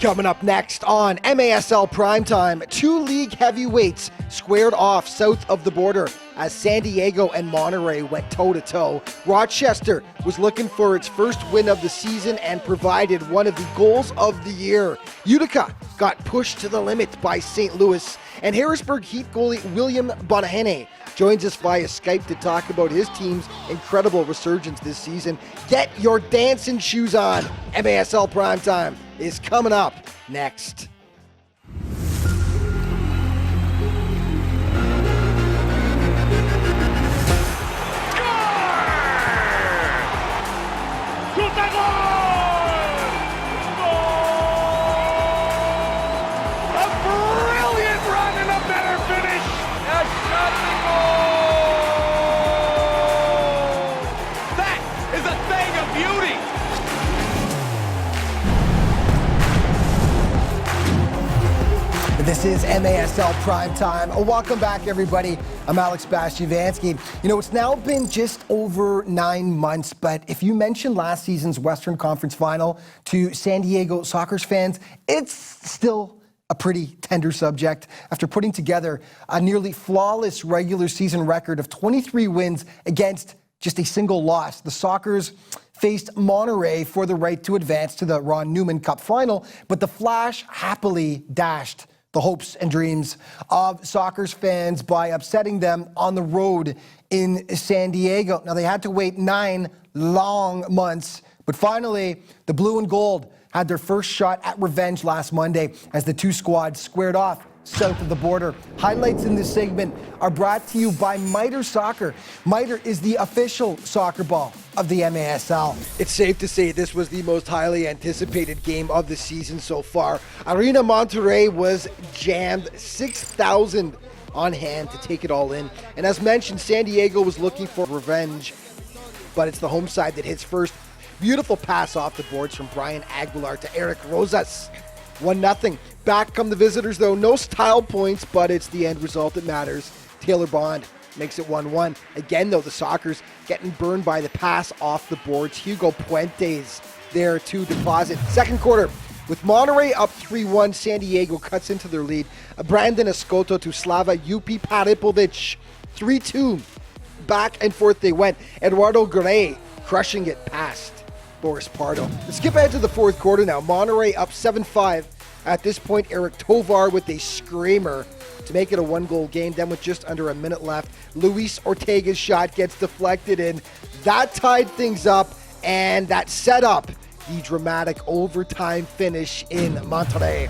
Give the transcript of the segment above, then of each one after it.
Coming up next on MASL Primetime, two league heavyweights squared off south of the border as San Diego and Monterey went toe-to-toe. Rochester was looking for its first win of the season and provided one of the goals of the year. Utica got pushed to the limit by St. Louis, and Harrisburg Heat goalie William Bonney joins us via Skype to talk about his team's incredible resurgence this season. Get your dancing shoes on. MASL Primetime is coming up next. This is MASL Primetime. Welcome back, everybody. I'm Alex Bastiavansky. You know, it's now been just over 9 months, but if you mention last season's Western Conference Final to San Diego Sockers fans, it's still a pretty tender subject. After putting together a nearly flawless regular season record of 23 wins against just a single loss, the Sockers faced Monterey for the right to advance to the Ron Newman Cup Final, but the Flash happily dashed the hopes and dreams of Sockers fans by upsetting them on the road in San Diego. Now, they had to wait 9 long months, but finally, the blue and gold had their first shot at revenge last Monday as the two squads squared off south of the border. Highlights in this segment are brought to you by Miter Soccer. Miter is the official soccer ball of the MASL. It's safe to say this was the most highly anticipated game of the season so far. Arena Monterey was jammed, 6,000 on hand to take it all in. And as mentioned, San Diego was looking for revenge, but it's the home side that hits first. Beautiful pass off the boards from Brian Aguilar to Eric Rosas. 1-0. Back come the visitors, though. No style points, but it's the end result that matters. Taylor Bond makes it 1-1. Again, though, the Sockers getting burned by the pass off the boards. Hugo Puentes there to deposit. Second quarter, with Monterey up 3-1, San Diego cuts into their lead. Brandon Escoto to Slava Jupi Paripovic. 3-2. Back and forth they went. Eduardo Gray crushing it past Boris Pardo. Let's skip ahead to the fourth quarter now. Monterey up 7-5. At this point, Eric Tovar with a screamer to make it a one-goal game. Then with just under a minute left, Luis Ortega's shot gets deflected in. That tied things up, and that set up the dramatic overtime finish in Monterey.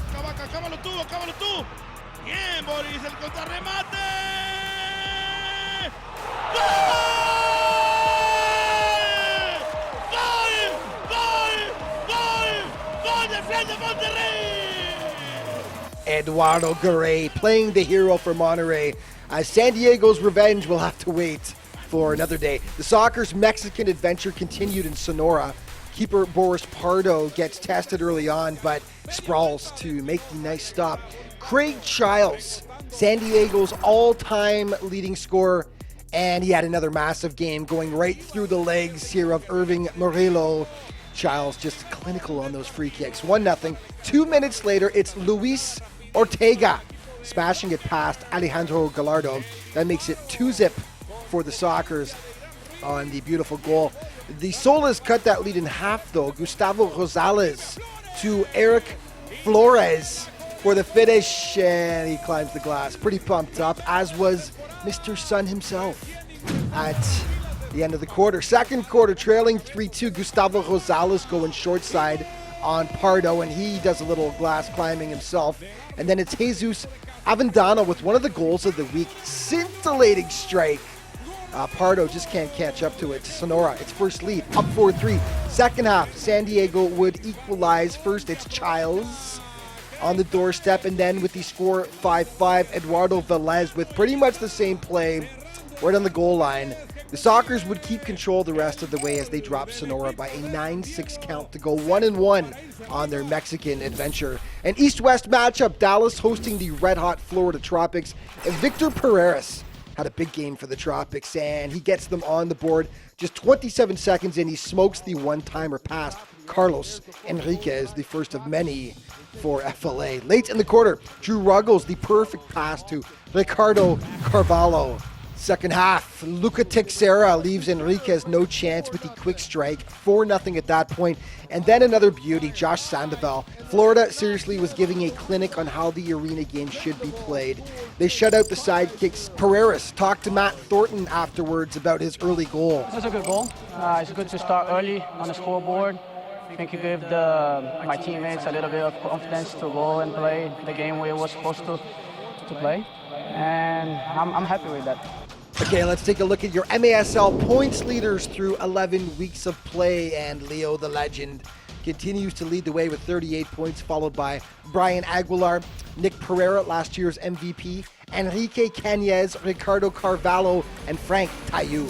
Eduardo Garay playing the hero for Monterey. San Diego's revenge will have to wait for another day. The Sockers' Mexican adventure continued in Sonora. Keeper Boris Pardo gets tested early on, but sprawls to make the nice stop. Craig Childs, San Diego's all-time leading scorer, and he had another massive game going right through the legs here of Irving Murillo. Childs just clinical on those free kicks. 1-0. 2 minutes later, it's Luis Ortega smashing it past Alejandro Gallardo. That makes it 2-0 for the Sockers on the beautiful goal. The Solas cut that lead in half, though. Gustavo Rosales to Eric Flores for the finish, and he climbs the glass. Pretty pumped up, as was Mr. Sun himself at the end of the quarter. Second quarter, trailing 3-2. Gustavo Rosales going short side on Pardo, and he does a little glass climbing himself. And then it's Jesus Avendano with one of the goals of the week. Scintillating strike. Pardo just can't catch up to it. Sonora, its first lead, up 4-3. Second half, San Diego would equalize. First, it's Childs on the doorstep, and then with the score 5-5, Eduardo Velez with pretty much the same play right on the goal line. The Sockers would keep control the rest of the way as they dropped Sonora by a 9-6 count to go 1-1 on their Mexican adventure. An East-West matchup, Dallas hosting the red-hot Florida Tropics, and Victor Pereira had a big game for the Tropics, and he gets them on the board. Just 27 seconds in, he smokes the one-timer past Carlos Enriquez, the first of many for FLA. Late in the quarter, Drew Ruggles, the perfect pass to Ricardo Carvalho. Second half, Luca Teixeira leaves Enriquez no chance with the quick strike, 4-0 at that point. And then another beauty, Josh Sandoval. Florida seriously was giving a clinic on how the arena game should be played. They shut out the sidekicks. Pereiras talked to Matt Thornton afterwards about his early goal. It was a good goal. It's good to start early on the scoreboard. I think it gave my teammates a little bit of confidence to go and play the game we were supposed to play. And I'm happy with that. Okay, let's take a look at your MASL points leaders through 11 weeks of play, and Leo the legend continues to lead the way with 38 points, followed by Brian Aguilar, Nick Pereira, last year's MVP, Enrique Cañez, Ricardo Carvalho, and Frank Taillou.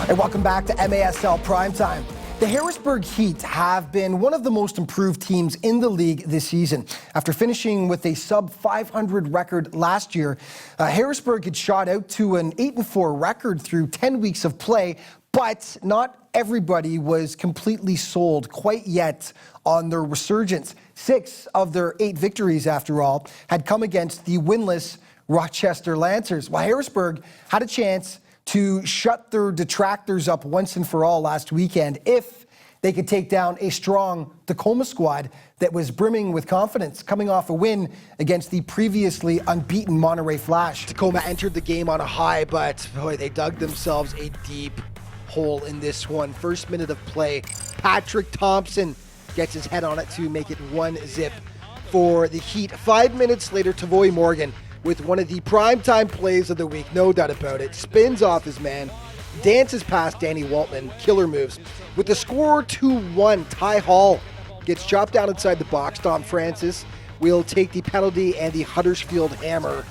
And welcome back to MASL Primetime. The Harrisburg Heat have been one of the most improved teams in the league this season. After finishing with a sub-500 record last year, Harrisburg had shot out to an 8-4 record through 10 weeks of play, but not everybody was completely sold quite yet on their resurgence. 6 of their 8 victories, after all, had come against the winless Rochester Lancers, while Harrisburg had a chance to shut their detractors up once and for all last weekend if they could take down a strong Tacoma squad that was brimming with confidence, coming off a win against the previously unbeaten Monterey Flash. Tacoma entered the game on a high, but boy, they dug themselves a deep hole in this one. First minute of play, Patrick Thompson gets his head on it to make it 1-0 for the Heat. 5 minutes later, Tavoy Morgan with one of the primetime plays of the week, no doubt about it. Spins off his man, dances past Danny Waltman, killer moves. With the score 2-1, Ty Hall gets chopped down inside the box. Dom Francis will take the penalty, and the Huddersfield Hammer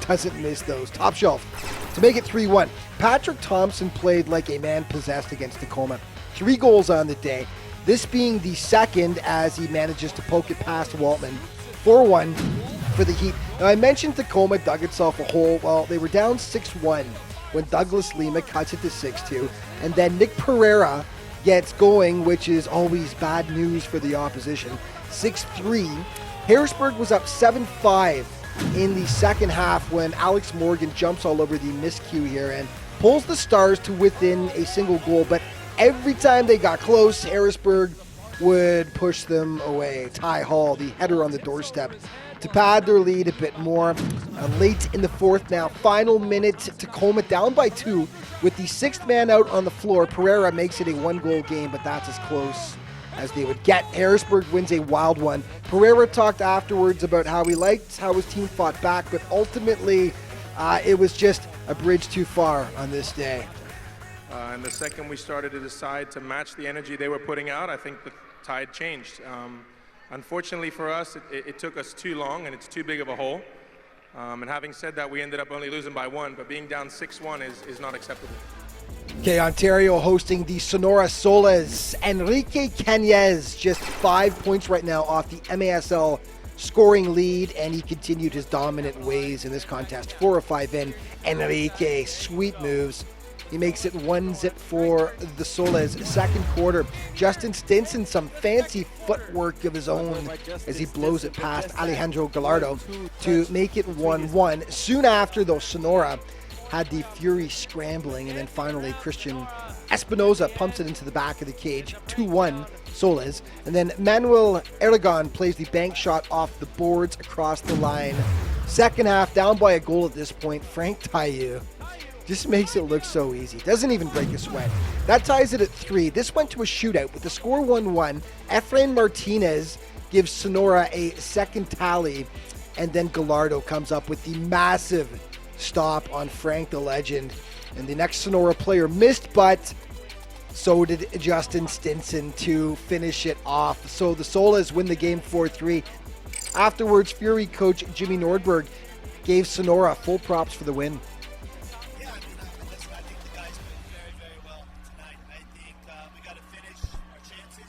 doesn't miss those. Top shelf to make it 3-1. Patrick Thompson played like a man possessed against Tacoma. 3 goals on the day, this being the second as he manages to poke it past Waltman. 4-1 for the Heat. Now, I mentioned Tacoma dug itself a hole. Well, they were down 6-1 when Douglas Lima cuts it to 6-2. And then Nick Pereira gets going, which is always bad news for the opposition. 6-3. Harrisburg was up 7-5 in the second half when Alex Morgan jumps all over the miscue here and pulls the Stars to within a single goal. But every time they got close, Harrisburg would push them away. Ty Hall, the header on the doorstep, to pad their lead a bit more. Late in the fourth now, final minute, Tacoma down by 2 with the 6th man out on the floor. Pereira makes it a 1-goal game, but that's as close as they would get. Harrisburg wins a wild one. Pereira talked afterwards about how he liked how his team fought back, but ultimately it was just a bridge too far on this day. And the second we started to decide to match the energy they were putting out, I think the tide changed. Unfortunately for us, it took us too long, and it's too big of a hole. And having said that, we ended up only losing by 1, but being down 6-1 is not acceptable. Okay, Ontario hosting the Sonora Soles. Enrique Cañez, just 5 points right now off the MASL scoring lead, and he continued his dominant ways in this contest. 4 of 5 in. Enrique, sweet moves. He makes it 1-0 for the Soles. Second quarter, Justin Stinson, some fancy footwork of his own as he blows it past Alejandro Gallardo to make it 1-1. Soon after, though, Sonora had the Fury scrambling, and then finally Christian Espinoza pumps it into the back of the cage. 2-1 Soles. And then Manuel Aragon plays the bank shot off the boards across the line. Second half, down by a goal at this point, Frank Taillou Just makes it look so easy. Doesn't even break a sweat. That ties it at 3. This went to a shootout with the score 1-1. Efrain Martinez gives Sonora a second tally, and then Gallardo comes up with the massive stop on Frank the Legend. And the next Sonora player missed, but so did Justin Stinson to finish it off. So the Solas win the game 4-3. Afterwards, Fury coach Jimmy Nordberg gave Sonora full props for the win. Yeah, I think the guys played very, very well tonight. I think we got to finish our chances.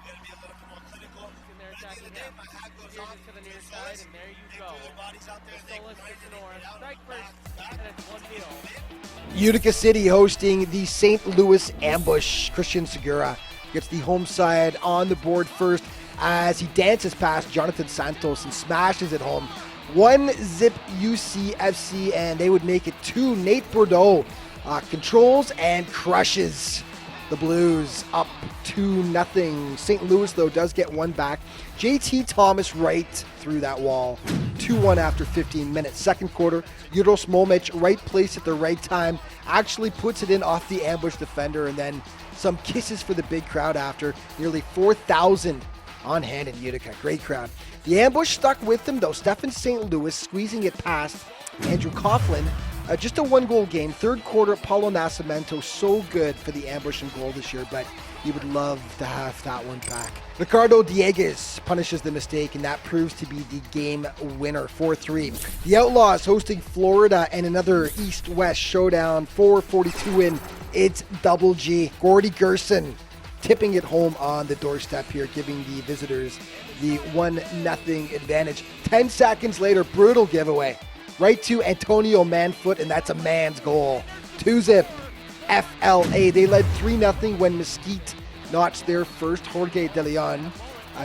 We got to be a little bit more clinical. In there At the end of the day, my hat goes Here's off it to the to near the side, Solas. and there you They go. threw their bodies out there. They Solas played to it Sonora. out. Strike first, Back. and it's 1-0. Utica City hosting the St. Louis Ambush. Christian Segura gets the home side on the board first as he dances past Jonathan Santos and smashes it home. 1-0 UCFC, and they would make it 2. Nate Bordeaux controls and crushes the Blues up 2-0. St. Louis, though, does get one back. JT Thomas right through that wall. 2-1 after 15 minutes. Second quarter, Juros Momic, right place at the right time, actually puts it in off the ambush defender, and then some kisses for the big crowd after. Nearly 4,000 on hand in Utica. Great crowd. The ambush stuck with them, though. Stefan St. Louis squeezing it past Andrew Coughlin. Just a one-goal game. Third quarter, Paulo Nascimento so good for the ambush and goal this year, but he would love to have that one back. Ricardo Dieguez punishes the mistake, and that proves to be the game winner, 4-3. The Outlaws hosting Florida and another East-West showdown, 4:42 in. It's Double G. Gordy Gerson tipping it home on the doorstep here, giving the visitors the 1-0 advantage. 10 seconds later, brutal giveaway. Right to Antonio Manfoot, and that's a man's goal. 2-0 FLA. They led 3-0 when Mesquite notched their first. Jorge De Leon.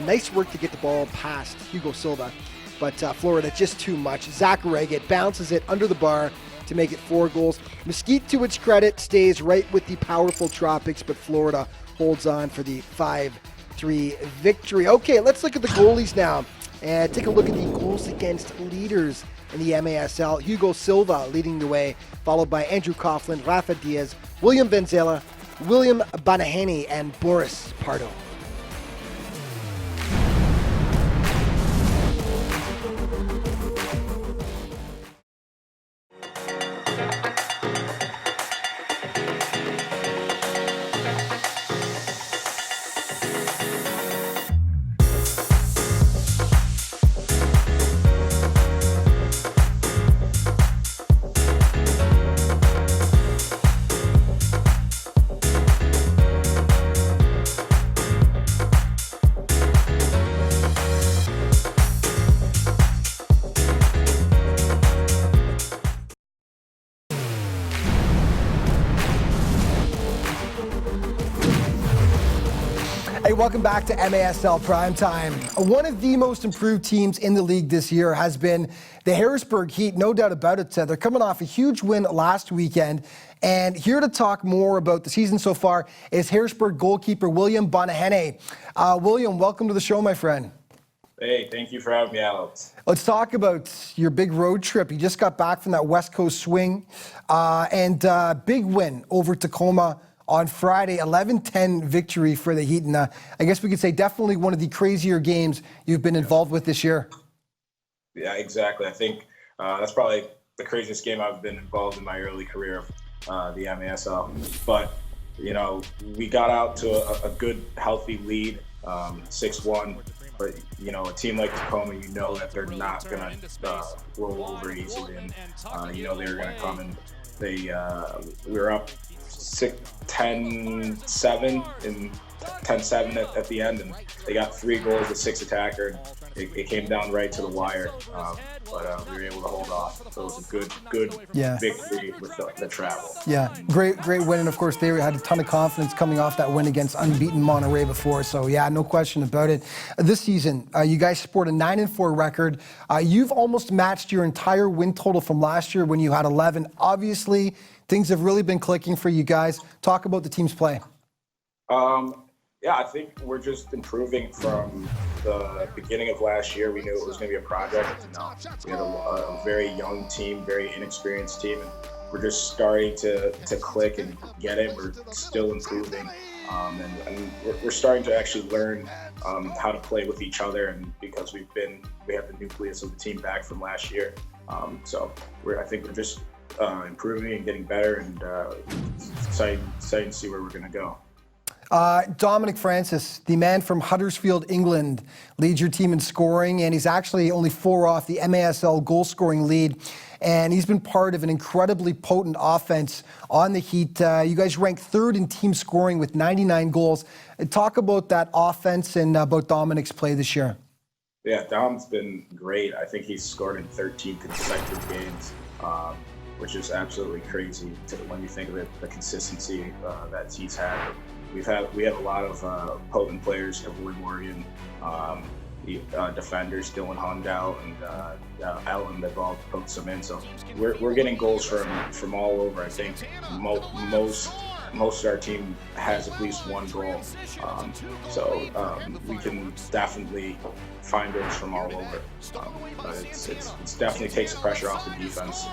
Nice work to get the ball past Hugo Silva, but Florida just too much. Zach Reggett bounces it under the bar to make it 4 goals. Mesquite, to its credit, stays right with the powerful Tropics, but Florida holds on for the 5-3 victory. Okay, let's look at the goalies now and take a look at the goals against leaders in the MASL. Hugo Silva leading the way, followed by Andrew Coughlin, Rafa Diaz, William Venzela, William Banaheni, and Boris Pardo. Hey, welcome back to MASL Primetime. One of the most improved teams in the league this year has been the Harrisburg Heat, no doubt about it. They're coming off a huge win last weekend. And here to talk more about the season so far is Harrisburg goalkeeper William Banaheni. William, welcome to the show, my friend. Hey, thank you for having me, Alex. Let's talk about your big road trip. You just got back from that West Coast swing and big win over Tacoma on Friday, 11-10 victory for the Heat. And I guess we could say definitely one of the crazier games you've been involved with this year. Yeah, exactly. I think that's probably the craziest game I've been involved in my early career of the MASL. But, you know, we got out to a good, healthy lead, 6-1. But, you know, a team like Tacoma, you know that they're not going to roll over easily. And, you know, they're going to come and we were up 10-7 and 10-7 at the end, and they got 3 goals with 6 attacker. It came down right to the wire, but we were able to hold off. So it was a good victory with the travel. Yeah, great win, and of course they had a ton of confidence coming off that win against unbeaten Monterey before. So yeah, no question about it. This season, you guys sport a 9-4 record. You've almost matched your entire win total from last year when you had 11. Obviously, things have really been clicking for you guys. Talk about the team's play. Yeah, I think we're just improving from the beginning of last year. We knew it was going to be a project. You know, we had a very young team, very inexperienced team, and we're just starting to click and get it. We're still improving, and we're starting to actually learn how to play with each other. And because we have the nucleus of the team back from last year, so I think we're just improving and getting better, and exciting to see where we're going to go. Dominic Francis, the man from Huddersfield, England, leads your team in scoring, and he's actually only 4 off the MASL goal-scoring lead. And he's been part of an incredibly potent offense on the Heat. You guys rank 3rd in team scoring with 99 goals. Talk about that offense and about Dominic's play this year. Yeah, Dom's been great. I think he's scored in 13 consecutive games, which is absolutely crazy when you think of it, the consistency that he's had. We have a lot of potent players, Wood Morgan, defenders, Dylan Hundau and Ellen. They've all poked some in. So we're getting goals from all over. I think most of our team has at least 1 goal. So we can definitely find goals from all over. But it definitely takes the pressure off the defense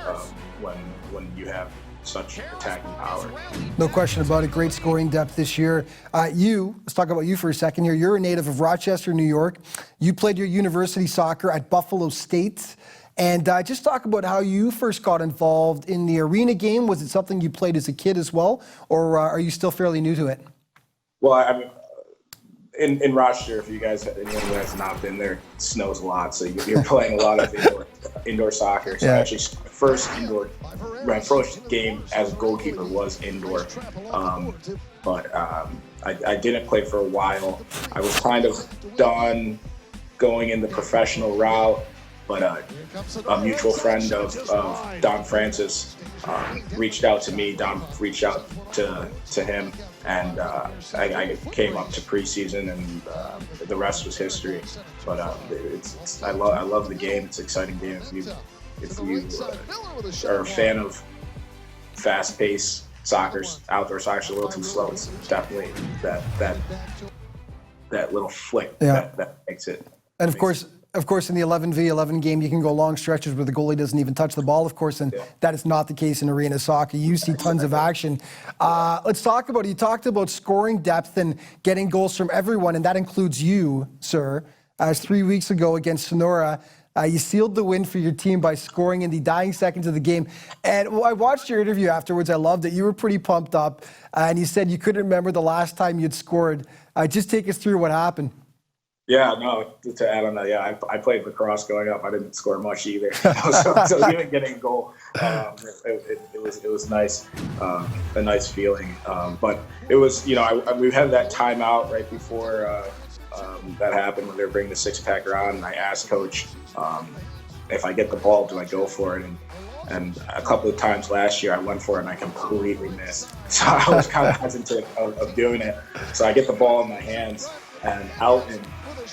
when you have such attacking power. No question about it. Great scoring depth this year. Let's talk about you for a second here. You're a native of Rochester, New York. You played your university soccer at Buffalo State. And just talk about how you first got involved in the arena game. Was it something you played as a kid as well, or are you still fairly new to it? Well, I mean, in Rochester, if anyone who has not been there, it snows a lot, so you're playing a lot of indoor soccer. So actually, my first game as a goalkeeper was indoor, but I didn't play for a while. I was kind of done going in the professional route, but a mutual friend of Don Francis reached out to me. Don reached out to him, and I came up to preseason, and the rest was history. But I love the game. It's an exciting game. If you are a fan of fast-paced soccer, outdoor soccer, a little too slow, it's definitely that little flick that makes it. And of course, in the 11v11 game, you can go long stretches where the goalie doesn't even touch the ball, of course, and that is not the case in arena soccer. You see tons of action. Let's talk about it. You talked about scoring depth and getting goals from everyone, and that includes you, sir. As 3 weeks ago against Sonora, you sealed the win for your team by scoring in the dying seconds of the game. And I watched your interview afterwards. I loved it. You were pretty pumped up, and you said you couldn't remember the last time you'd scored. Just take us through what happened. Yeah, no, to add on that, yeah, I played lacrosse growing up. I didn't score much either. So even getting a goal, it was nice, a nice feeling. But it was, we had that timeout right before that happened when they were bringing the 6-packer on, and I asked Coach if I get the ball, do I go for it? And a couple of times last year I went for it and I completely missed. So I was kind of hesitant of doing it. So I get the ball in my hands, and out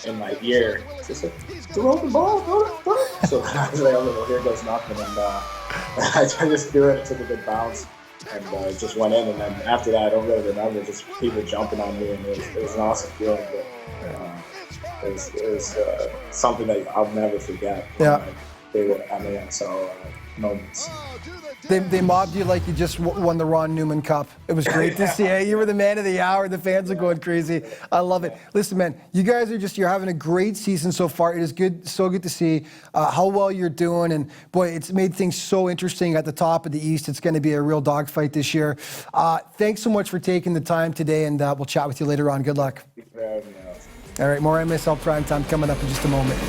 in my ear, just like, throw the ball, throw it. So I was like, oh, well, here goes nothing. And I just threw it, took a good bounce, and it just went in. And then after that, I don't really remember, just people jumping on me, and it was an awesome feeling. But it was something that I'll never forget. Yeah. MASL moments. They mobbed you like you just won the Ron Newman Cup. It was great to see. You were the man of the hour. The fans are going crazy. I love it. Listen, man, you guys you're having a great season so far. It is so good to see how well you're doing. And boy, it's made things so interesting at the top of the East. It's going to be a real dogfight this year. Thanks so much for taking the time today, and we'll chat with you later on. Good luck. All right, more MSL Primetime coming up in just a moment.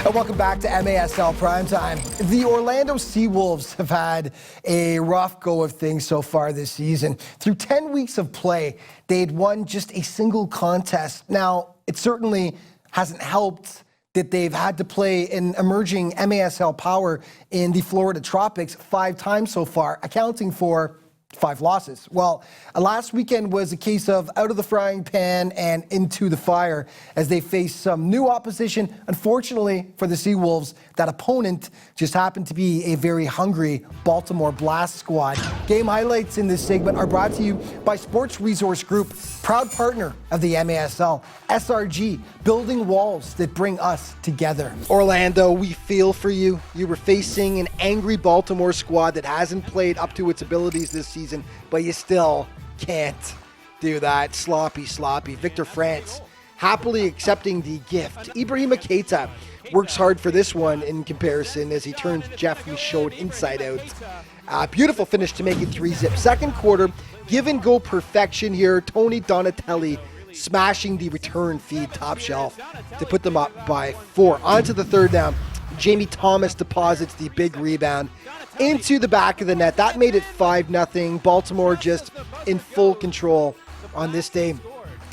And welcome back to MASL Primetime. The Orlando Seawolves have had a rough go of things so far this season. Through 10 weeks of play, they'd won just a single contest. Now, it certainly hasn't helped that they've had to play an emerging MASL power in the Florida Tropics 5 times so far, accounting for 5 losses. Well, last weekend was a case of out of the frying pan and into the fire as they faced some new opposition. Unfortunately for the Seawolves, that opponent just happened to be a very hungry Baltimore Blast squad. Game highlights in this segment are brought to you by Sports Resource Group, proud partner of the MASL. SRG, building walls that bring us together. Orlando, we feel for you. You were facing an angry Baltimore squad that hasn't played up to its abilities this season, but you still can't do that. Sloppy. Victor France happily accepting the gift. Ibrahima Keita works hard for this one in comparison as he turns Jeff Michaud inside out. Beautiful finish to make it 3-zip. Second quarter, give and go perfection here. Tony Donatelli smashing the return feed top shelf to put them up by 4. On to the third down. Jamie Thomas deposits the big rebound into the back of the net. That made it 5-0. Baltimore just in full control on this day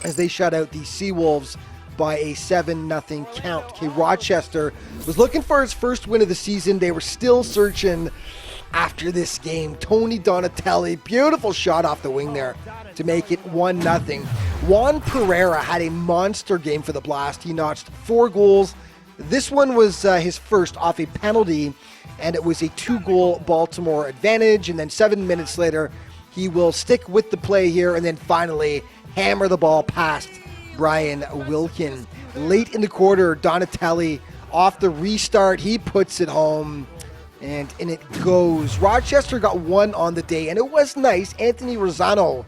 as they shut out the Seawolves by a 7-0 count. Okay, Rochester was looking for his first win of the season. They were still searching after this game. Tony Donatelli, beautiful shot off the wing there to make it 1-0. Juan Pereira had a monster game for the Blast. He notched 4 goals. This one was his first off a penalty, and it was a 2-goal Baltimore advantage. And then 7 minutes later, he will stick with the play here and then finally hammer the ball past Brian Wilkin. Late in the quarter, Donatelli off the restart, he puts it home, and in it goes. Rochester got 1 on the day, and it was nice. Anthony Rosano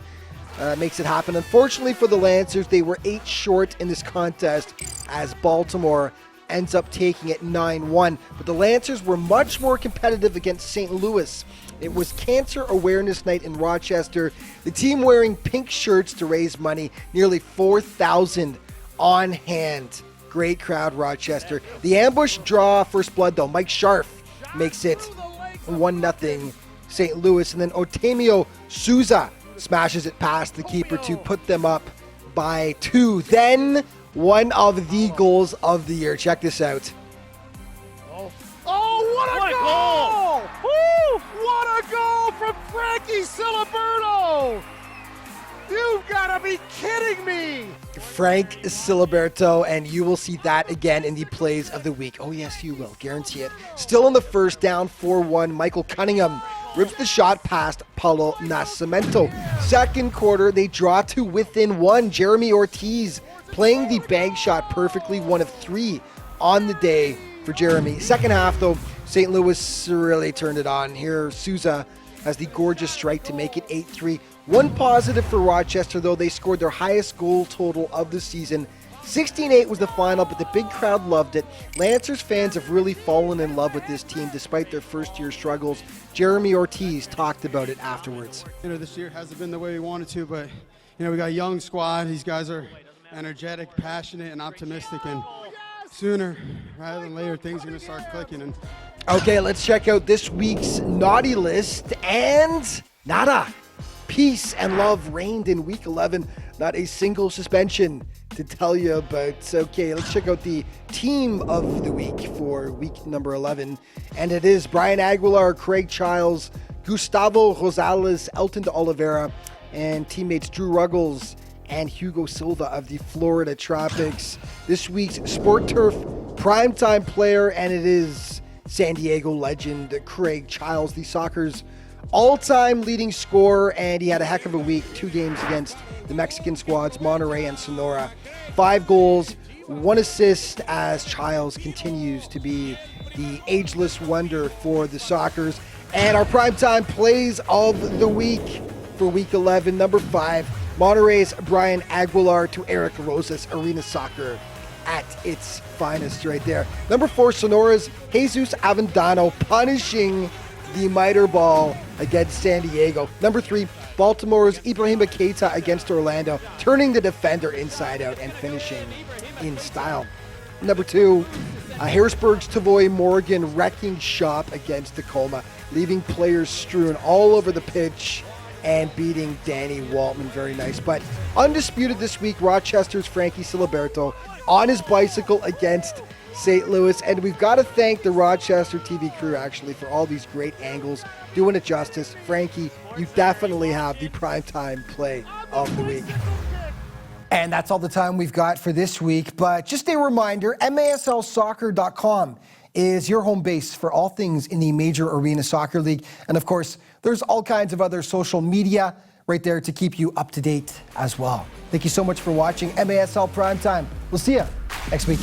makes it happen. Unfortunately for the Lancers, they were 8 short in this contest as Baltimore ends up taking it 9-1. But the Lancers were much more competitive against St. Louis. It was Cancer Awareness Night in Rochester. The team wearing pink shirts to raise money. Nearly 4,000 on hand. Great crowd, Rochester. The ambush draw first blood, though. Mike Scharf makes it 1-0 St. Louis. And then Otemio Souza smashes it past the keeper to put them up by 2. Then one of the goals of the year. Check this out. Oh, what a goal! Woo! What a goal from Frankie Siliberto! You've got to be kidding me! Frank Siliberto, and you will see that again in the plays of the week. Oh, yes, you will. Guarantee it. Still in the first, down 4-1. Michael Cunningham rips the shot past Paulo Nascimento. Second quarter, they draw to within 1. Jeremy Ortiz playing the bank shot perfectly, 1 of 3 on the day for Jeremy. Second half, though, St. Louis really turned it on. Here, Souza has the gorgeous strike to make it 8-3. One positive for Rochester, though, they scored their highest goal total of the season. 16-8 was the final, but the big crowd loved it. Lancers fans have really fallen in love with this team despite their first-year struggles. Jeremy Ortiz talked about it afterwards. This year hasn't been the way we wanted to, but we got a young squad. These guys are energetic, passionate, and optimistic, and sooner rather than later, things are going to start clicking. And okay, let's check out this week's naughty list, and nada. Peace and love reigned in week 11. Not a single suspension to tell you about. Okay, let's check out the team of the week for week number 11. And it is Brian Aguilar, Craig Childs, Gustavo Rosales, Elton de Oliveira, and teammates Drew Ruggles and Hugo Silva of the Florida Tropics. This week's Sport Turf primetime player, and it is San Diego legend Craig Childs, the soccer's all-time leading scorer, and he had a heck of a week. 2 games against the Mexican squads, Monterey and Sonora. 5 goals, 1 assist as Childs continues to be the ageless wonder for the Sockers. And our primetime plays of the week for week 11, number 5, Monterey's Brian Aguilar to Eric Rosas, arena soccer at its finest right there. Number 4, Sonora's Jesus Avendano punishing the miter ball against San Diego. Number 3, Baltimore's Ibrahima Keita against Orlando, turning the defender inside out and finishing in style. Number 2, Harrisburg's Tavoy Morgan wrecking shop against Tacoma, leaving players strewn all over the pitch and beating Danny Waltman. Very nice. But undisputed this week, Rochester's Frankie Siliberto on his bicycle against St. Louis. And we've got to thank the Rochester TV crew, actually, for all these great angles, doing it justice. Frankie, you definitely have the primetime play of the week. And that's all the time we've got for this week. But just a reminder, MASLsoccer.com is your home base for all things in the Major Arena Soccer League. And of course, there's all kinds of other social media right there to keep you up to date as well. Thank you so much for watching MASL Primetime. We'll see you next week.